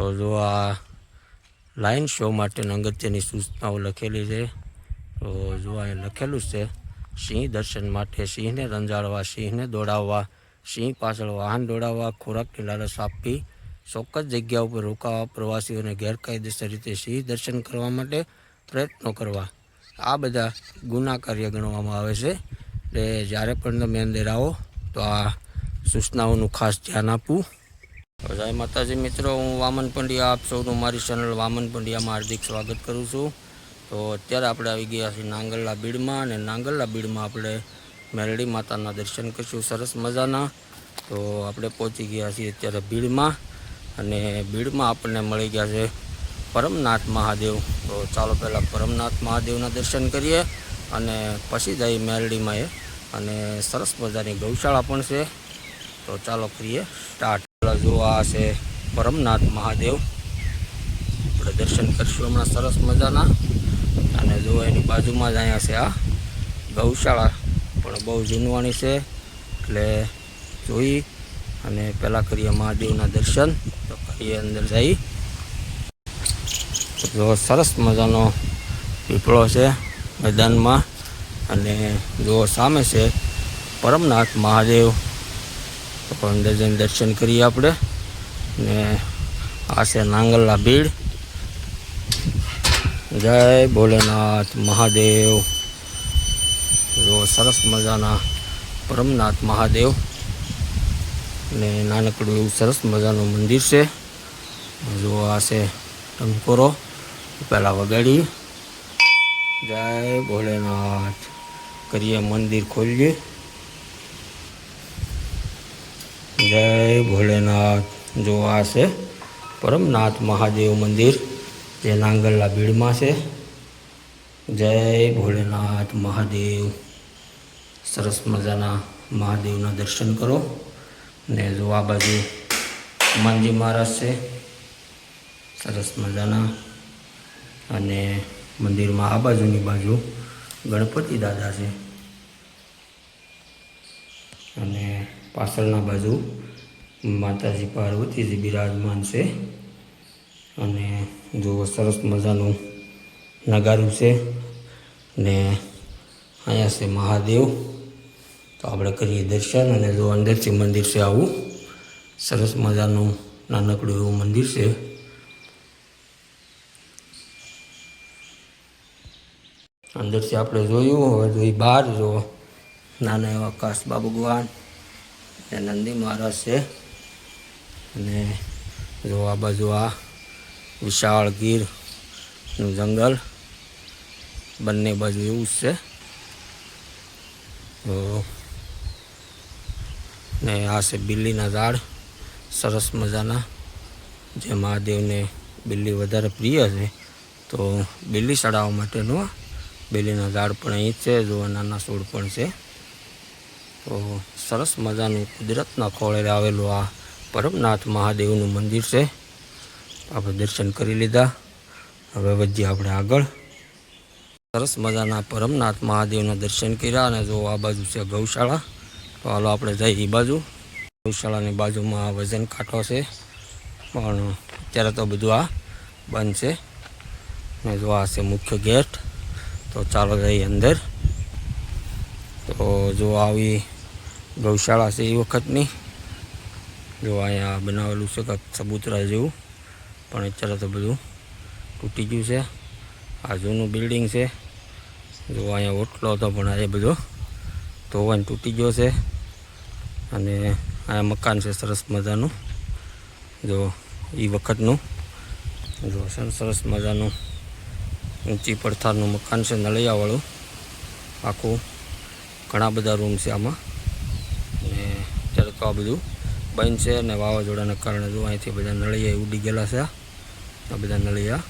તો જો આ લાઇન શો માટે અગત્યની સૂચનાઓ લખેલી છે. તો જો અહીં લખેલું છે, સિંહ દર્શન માટે સિંહને રંજાડવા, સિંહને દોડાવવા, સિંહ પાછળ વાહન દોડાવવા, ખોરાકની લાલચ આપવી, ચોક્કસ જગ્યા ઉપર રોકાવા, પ્રવાસીઓને ગેરકાયદેસર રીતે સિંહ દર્શન કરવા માટે પ્રયત્નો કરવા, આ બધા ગુનાકાર્ય ગણવામાં આવે છે. એટલે જ્યારે પણ તમે અંદર આવો તો આ સૂચનાઓનું ખાસ ધ્યાન આપવું. જય માતાજી મિત્રો, હું વામન પંડ્યા, આપ સૌનું મારી ચેનલ વામન પંડ્યામાં હાર્દિક સ્વાગત કરું છું. તો અત્યારે આપણે આવી ગયા છીએ નાંગલલા બીડમાં, અને નાંગલલા બીડમાં આપણે મેરડી માતાના દર્શન કરીશું સરસ મજાના. તો આપણે પહોંચી ગયા છીએ અત્યારે બીડમાં, અને બીડમાં આપણને મળી ગયા છે પરમનાથ મહાદેવ. તો ચાલો પહેલાં પરમનાથ મહાદેવના દર્શન કરીએ અને પછી જઈએ મેરડીમાં અને સરસ મજાની ગૌશાળા પણ છે. તો ચાલો કરીએ સ્ટાર્ટ. જો આ છે પરમનાથ મહાદેવ, આપણે દર્શન કરીશું હમણાં સરસ મજાના. અને જો એની બાજુમાં જ અહીંયા છે આ ગૌશાળા, પણ બહુ જૂનવાણી છે. એટલે જોઈ અને પહેલાં કરીએ મહાદેવના દર્શન. તો કરીએ અંદર જઈ. જો સરસ મજાનો પીપળો છે મેદાનમાં, અને જો સામે છે પરમનાથ મહાદેવ. તો અંદર જઈને દર્શન કરીએ આપણે. ને આ છે નાંગલલા બીડ. જય ભોલેનાથ મહાદેવ. જો સરસ મજાના પરમનાથ મહાદેવ, ને નાનકડું એવું સરસ મજાનું મંદિર છે. જો આ છે ટંકોરો, પહેલાં વગાડીએ જય ભોલેનાથ કરીએ, મંદિર ખોલીએ. જય ભોલેનાથ. જો આ છે પરમનાથ મહાદેવ મંદિર, જે નાંગલલા બીડમાં છે. જય ભોલેનાથ મહાદેવ. સરસ મજાના મહાદેવના દર્શન કરો. ને જો આ બાજુ હનુમાનજી મહારાજ છે સરસ મજાના, અને મંદિરમાં આ બાજુની બાજુ ગણપતિ દાદા છે, અને પાછળના બાજુ માતાજી પાર્વતીજી બિરાજમાન છે. અને જો સરસ મજાનું નગારું છે, ને અહીંયા છે મહાદેવ. તો આપણે કરીએ દર્શન. અને જો અંદરથી મંદિર છે આવું સરસ મજાનું નાનકડું એવું મંદિર છે. અંદરથી આપણે જોયું. હવે જોઈ બહાર જો નાના એવા કાસબા ભગવાન અને નંદી મહારાજ છે. અને જો આ બાજુ આ વિશાળ ગીરનું જંગલ, બંને બાજુ એવું જ છે. તો ને આ છે બિલ્લીના ઝાડ સરસ મજાના, જે મહાદેવને બિલ્લી વધારે પ્રિય છે. તો બિલ્લી ચડાવવા માટેનું બિલ્લીના ઝાડ પણ અહીં જ છે. જો નાના છોડ પણ છે. તો સરસ મજાનું કુદરતના ખોળે આવેલું આ પરમનાથ મહાદેવનું મંદિર છે. આપણે દર્શન કરી લીધા. હવે વધીએ આપણે આગળ. સરસ મજાના પરમનાથ મહાદેવના દર્શન કર્યા. અને જો આ બાજુ છે ગૌશાળા. તો હાલો આપણે જઈએ એ બાજુ. ગૌશાળાની બાજુમાં વજન કાંટો છે, પણ અત્યારે તો બધું આ બંધ છે. ને જો આ છે મુખ્ય ગેટ. તો ચાલો જઈએ અંદર. તો જો આવી ગૌશાળા છે એ વખતની. જો અહીંયા બનાવેલું છે કંઈક ચબૂતરા જેવું, પણ અત્યારે તો બધું તૂટી ગયું છે. આ જૂનું બિલ્ડિંગ છે. જો અહીંયા ઓટલો હતો, પણ આજે બધો ધોવાઈને તૂટી ગયો છે. અને અહીંયા મકાન છે સરસ મજાનું. જો એ વખતનું જો સરસ મજાનું ઊંચી પડથારનું મકાન છે, નળિયાવાળું આખું. ઘણા બધા રૂમ છે આમાં. અને અત્યારે તો આ બધું બંધ છે. અને વાવાઝોડાને કારણે જો અહીંથી બધા નળિયા ઉડી ગયેલા છે. આ બધા નળિયા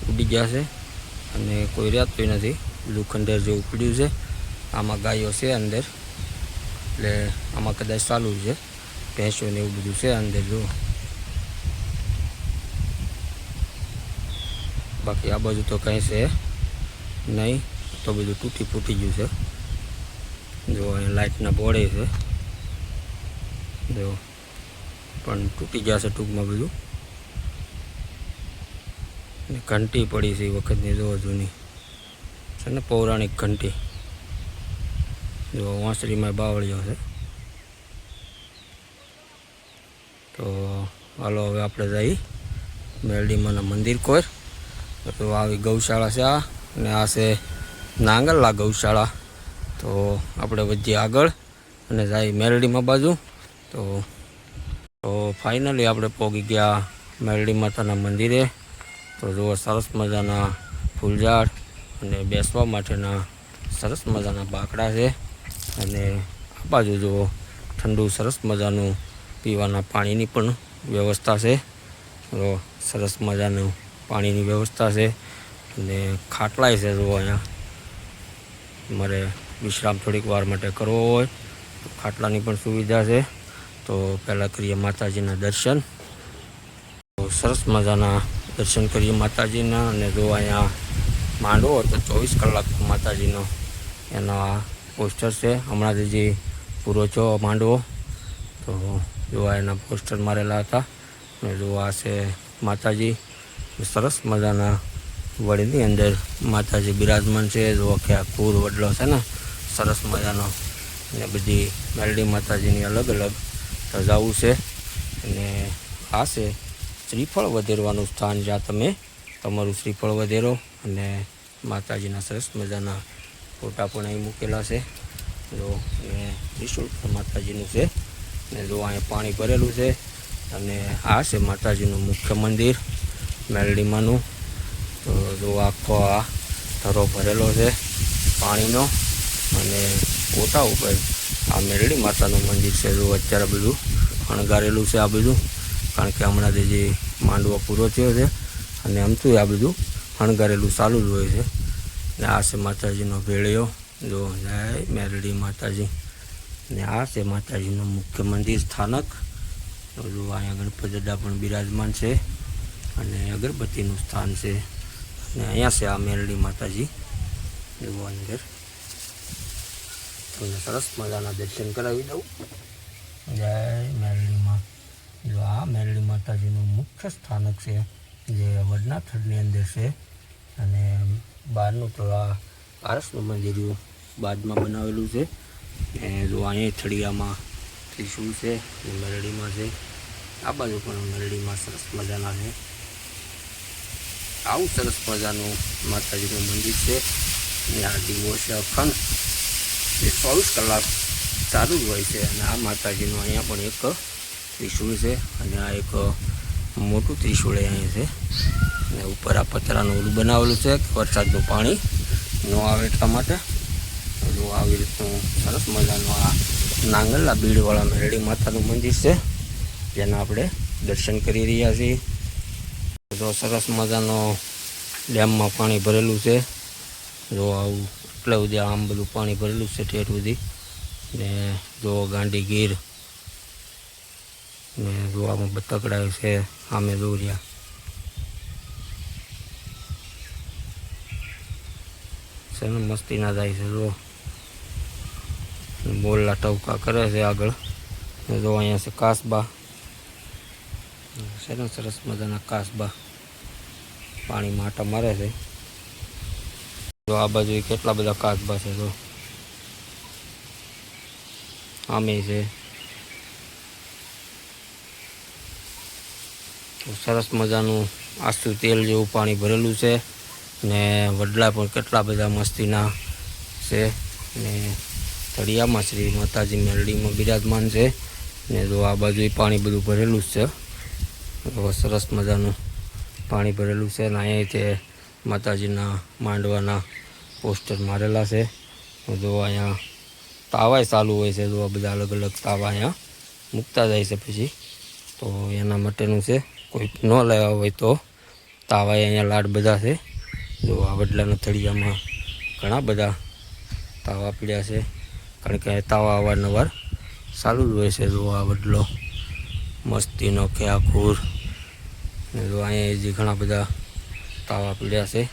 ઉડી ગયા છે, અને કોઈ રહેતું નથી. બધું ખંડેર જેવું પડ્યું છે. આમાં ગાયો છે અંદર, એટલે આમાં કદાચ ચાલુ છે. ભેંસો ને એવું બધું છે અંદર. જો બાકી આ બાજુ તો કંઈ છે નહીં. તો બધું તૂટી ફૂટી ગયું છે. જો અહીંયા લાઇટના બોર્ડે છે, જો પણ તૂટી ગયા છે ટૂંકમાં બધું. ને ઘંટી પડી છે એ વખતની જો જૂની છે ને, પૌરાણિક ઘંટી. જો વાંસળીમાં બાવળીઓ છે. તો હાલો હવે આપણે જઈ મેરડીમાના મંદિર કોર. તો આવી ગૌશાળા છે આ, અને આ છે નાંગલલા ગૌશાળા. તો આપણે વધીએ આગળ અને જાય મેરડીમાં બાજુ. તો ફાઇનલી આપણે પહોંચી ગયા મેરડી માતાના મંદિરે. તો જુઓ સરસ મજાના ફૂલઝાડ અને બેસવા માટેના સરસ મજાના બાકડા છે. અને આ બાજુ જુઓ ઠંડુ સરસ મજાનું પીવાના પાણીની પણ વ્યવસ્થા છે. તો સરસ મજાનું પાણીની વ્યવસ્થા છે અને ખાટલાય છે. જુઓ અહીંયા મારે વિશ્રામ થોડીક વાર માટે કરવો હોય તો ખાટલાની પણ સુવિધા છે. તો પહેલાં કરીએ માતાજીના દર્શન. તો સરસ મજાના દર્શન કરીએ માતાજીના. અને જો અહીંયા માંડવો તો 24 કલાક માતાજીનો એનો આ પોસ્ટર છે. હમણાં જે પૂરો છો માંડવો, તો જોવા એના પોસ્ટર મારેલા હતા. અને જો આ છે માતાજી, સરસ મજાના વડની અંદર માતાજી બિરાજમાન છે. જો કે આ કુર વડલો છે ને સરસ મજાનો, અને બધી મેરડી માતાજીની અલગ અલગ ધજાઓ છે. અને આ છે શ્રીફળ વધેરવાનું સ્થાન, જ્યાં તમે તમારું શ્રીફળ વધેરો. અને માતાજીના સરસ મજાના ફોટા પણ અહીં મૂકેલા છે. જો એ ત્રિશુળ માતાજીનું છે. અને જો અહીંયા પાણી ભરેલું છે. અને આ છે માતાજીનું મુખ્ય મંદિર મેરડીમાંનું. તો જો આખો આ ધરો ભરેલો છે પાણીનો. અને કોટા ઉપર આ મેરડી માતાનું મંદિર છે. જો અત્યારે બધું શણગારેલું છે આ બધું, કારણ કે હમણાં જે માંડવો પૂરો થયો છે અને આમતું આ બધું શણગારેલું ચાલુ જ હોય છે. ને આ છે માતાજીનો ભેળિયો. જો જય મેરડી માતાજી. ને આ છે માતાજીનું મુખ્ય મંદિર સ્થાનક. તો જો અહીંયા ગણપતિ દાદા પણ બિરાજમાન છે અને અગરબત્તીનું સ્થાન છે. અને અહીંયા છે આ મેરડી માતાજી. એવો અંદર તમને સરસ મજાના દર્શન કરાવી દઉં. જય મેરડીમાં. જો આ મેરડી માતાજીનું મુખ્ય સ્થાનક છે, જે વડના થડની અંદર છે. અને બહારનું તો આ આરસનું મંદિર બાદમાં બનાવેલું છે. જો અહીંયા થળિયામાં ત્રિશુળ છે, મેરડીમાં છે. આ બાજુ પણ મેરડીમાં સરસ મજાના છે. આવું સરસ મજાનું માતાજીનું મંદિર છે. અને આ દીવો છે અખંડ, એ 24 કલાક ચાલુ જ હોય છે. અને આ માતાજીનું અહીંયા પણ એક ત્રિશુળ છે. અને આ એક મોટું ત્રિશુળ અહીંયા છે. અને ઉપર આ પતરાનું ઓલું બનાવેલું છે કે વરસાદનું પાણી ન આવે એટલા માટે. જો આવી રીતનું સરસ મજાનું આ નાંગલલા બીડવાળા મેરડી માતાનું મંદિર છે, જેના આપણે દર્શન કરી રહ્યા છીએ. જો સરસ મજાનો ડેમમાં પાણી ભરેલું છે. જો આવું એટલે સુધી આમ બધું પાણી ભરેલું છે ઠેઠ સુધી. ને જો ગાંડી ગીર, ને જો આમાં બતકડા છે આમે દોર્યા. છે ને મસ્તી ના જાય છે. જો બોલલા ટવકા કરે છે આગળ. જો અહીંયા છે કાસબા છે ને, સરસ મજાના કાસબા પાણીમાં આટા મારે છે. જો આ બાજુ કેટલા બધા કાસબા છે. જો આમે છે. સરસ મજાનું આસુ તેલ જેવું પાણી ભરેલું છે. ને વડલા પણ કેટલા બધા મસ્તીના છે. ને તળિયામાં શ્રી માતાજી મેરડીમાં બિરાજમાન છે. ને જો આ બાજુ પાણી બધું ભરેલું જ છે. સરસ મજાનું પાણી ભરેલું છે. અને અહીંયા તે માતાજીના માંડવાના પોસ્ટર મારેલા છે. જો અહીંયા તાવાય ચાલુ હોય છે. જો આ બધા અલગ અલગ તાવા અહીંયા મૂકતા જાય છે પછી. તો એના માટેનું છે. કોઈ ન લેવા હોય તો તાવાય અહીંયા લાડ બધા છે. જો આ વડલાના તળિયામાં ઘણા બધા તાવા પીડ્યા છે, કારણ કે તાવા અવારનવાર ચાલુ જ હોય છે. જો આ વડલો મસ્તીનો કે આ ખૂર. ને જો અહીંયા જે ઘણા બધા તાવા પીડ્યા છે.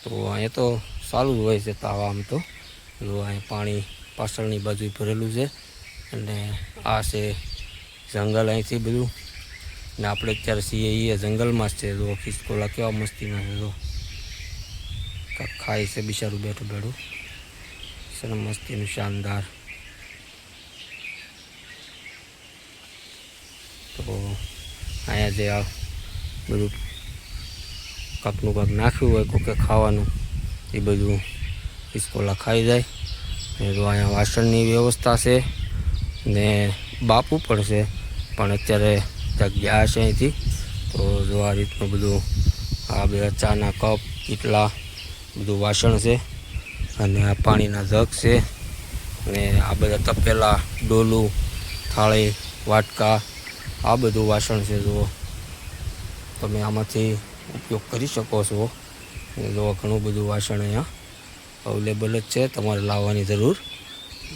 તો અહીંયા તો ચાલુ જ હોય છે તાવા આમ તો. જો અહીંયા પાણી પાછળની બાજુ ભરેલું છે. અને આ છે જંગલ અહીંથી બધું. ને આપણે અત્યારે છીએ એ જંગલમાં જ છે. જો ખિસકોલા કેવા મસ્તીના છે. જો કાંઈક ખાય છે બિચારું બેઠું બેઠું. સરસ મસ્તીનું શાનદાર. તો અહીંયા જે આ બધું કાંકનું કાંક નાખ્યું હોય કોકે ખાવાનું એ બધું ખિસકોલા ખાઈ જાય. ને જો અહીંયા વાસણની વ્યવસ્થા છે ને બાપુ પણ છે, પણ અત્યારે ત્યાં ગયા છે અહીંથી. તો જો આ રીતનું બધું આ બધા ચાના કપ કેટલા બધું વાસણ છે, અને આ પાણીના જગ છે, અને આ બધા તપેલા, ડોલું, થાળી, વાટકા, આ બધું વાસણ છે. જુઓ તમે આમાંથી ઉપયોગ કરી શકો છો. જો ઘણું બધું વાસણ અહીંયા અવેલેબલ જ છે, તમારે લાવવાની જરૂર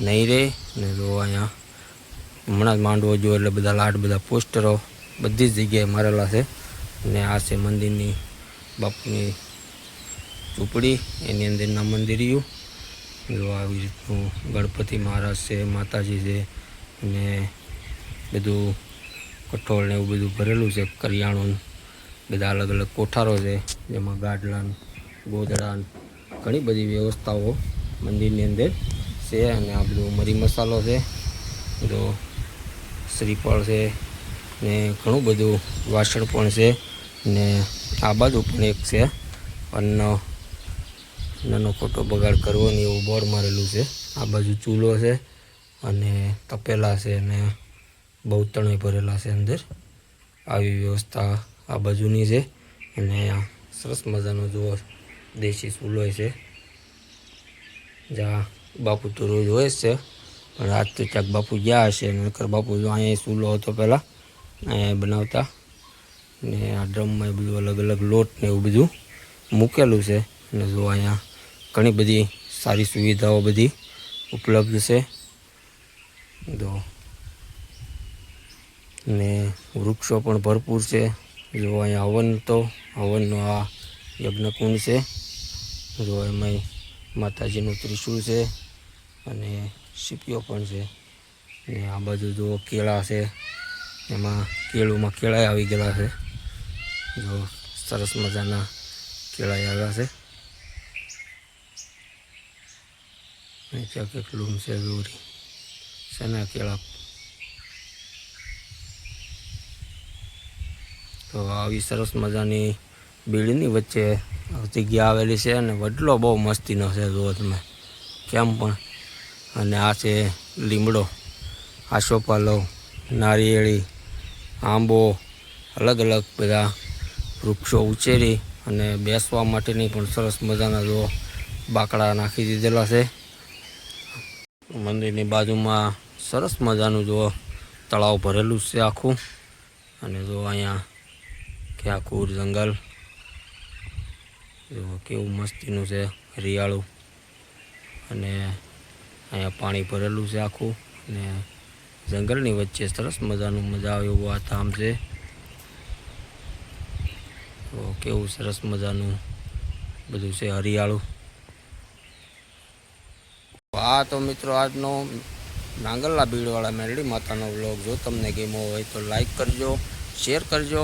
નહીં રહે. ને જો અહીંયા હમણાં જ માંડવો જો એટલે બધા લાડ, બધા પોસ્ટરો બધી જ જગ્યાએ મારેલા છે. ને આ છે મંદિરની બાપુની ઝૂંપડી, એની અંદરના મંદિરિયું. જો આવી રીતનું ગણપતિ મહારાજ છે, માતાજી છે, ને બધું કઠોળ ને એવું બધું ભરેલું છે. કરિયાણું બધા અલગ અલગ કોઠારો છે, જેમાં ગાડલાન, ગોદડાન ઘણી બધી વ્યવસ્થાઓ મંદિરની અંદર છે. અને આ બધું મરી મસાલો છે, જો શ્રીફળ છે, ને ઘણું બધું વાસણ પણ છે. ને આ બાજુ પણ એક છે નાનો ખોટો બગાડ કરવો નહીં એવું બોર્ડ મારેલું છે. આ બાજુ ચૂલો છે અને તપેલા છે, ને બહુ તણાઈ ભરેલા છે અંદર. આવી વ્યવસ્થા આ બાજુની છે. અને સરસ મજાનો જુઓ દેશી ચૂલો છે. જ્યાં બાપુ તો રોજ હોય જ છે, પણ આજ તો ક્યાંક બાપુ ગયા હશે. નકર બાપુ જો અહીંયા ચૂલો હતો પહેલાં અહીંયા બનાવતા. ને આ ડ્રમમાં બધું અલગ અલગ લોટ ને એવું બધું મૂકેલું છે. અને જો અહીંયા ઘણી બધી સારી સુવિધાઓ બધી ઉપલબ્ધ છે. જો ને વૃક્ષો પણ ભરપૂર છે. જો અહીંયા હવનનો આ યજ્ઞકુંડ છે. જો એમાંય માતાજીનું ત્રિશૂળ છે અને સીપીઓ પણ છે. ને આ બાજુ જો કેળા છે, એમાં કેળુમાં કેળાય આવી ગયેલા છે. જો સરસ મજાના કેળાય આવ્યા છે. ત્યાં કેટલું છે દોરી શેના કેળા. તો આવી સરસ મજાની બિલ્ડિંગની વચ્ચે જગ્યા આવેલી છે, અને વડલો બહુ મસ્તીનો છે. જુઓ તમે કેમ પણ. અને આ છે લીમડો, આસોપાલવ, નારિયેળી, આંબો, અલગ અલગ બધા વૃક્ષો ઉછેરી અને બેસવા માટેની પણ સરસ મજાના જો બાકડા નાખી દીધેલા છે. મંદિરની બાજુમાં સરસ મજાનું જો તળાવ ભરેલું છે આખું. અને જો અહીંયા કે આખું જંગલ જો કેવું મસ્તીનું છે, હરિયાળું. અને અહીંયા પાણી ભરેલું છે આખું. ને જંગલની વચ્ચે સરસ મજાનું મજા આવે એવું આ ધામ છે. તો કેવું સરસ મજાનું બધું છે હરિયાળું. આ તો મિત્રો આજનો નાંગલના ભીડવાળા મેરડી માતાનો વ્લોગ જો તમને ગમ્યો હોય તો લાઈક કરજો, શેર કરજો